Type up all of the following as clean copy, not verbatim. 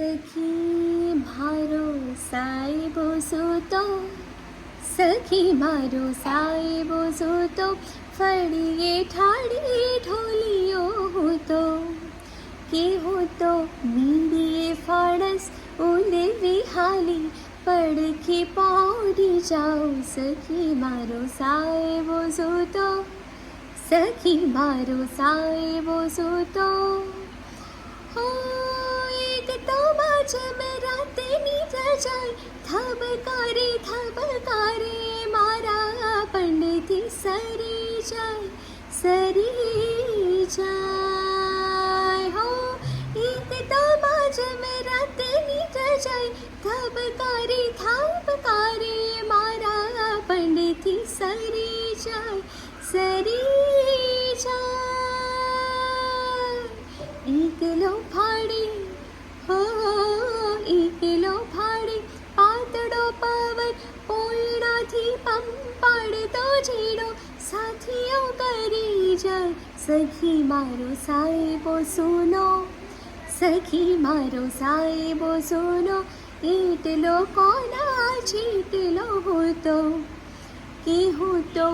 સખી મારો સાહેબો સૂતો, સખી મારો સાહેબો સૂતો, ફળીએ ઠાડીએ ઢોલિયો હતો, કે હું તો મીંડીએ ફાણસ ઉલેવી હાલી, પડખે પહોંચી જાઉં. સખી મારો સાહેબો સૂતો, સખી મારો સાહેબો સૂતો. હો એક તો બાજમ રાતની રજાઈ, થબકારે થબકારે મારા પંડથી સરી જાય, સરી જાય. હો એક તો બાજમ રાતની રજાઈ, થબકારે થબકારે મારા પંડથી સરી જાય, સરી જાય. એકલો ફાડી, હો એકલો ફાડી, પાતળો પવન પોયડાથી પંપાડતો ઝીણો, સાથીઓ કરી જાય. સખી મારો સાહેબો સૂનો, સખી મારો સાહેબો સૂનો, એટલો કોના જેટલો હતો, કે હું તો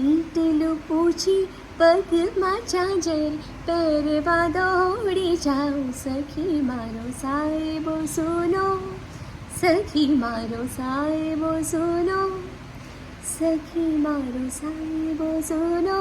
એટલું પૂછી પગમાં ચાંચર પહેરવા દોડી જાઉં. સખી મારો સાહેબો સૂનો, સખી મારો સાહેબો સૂનો, સખી મારો સાહેબો સૂનો.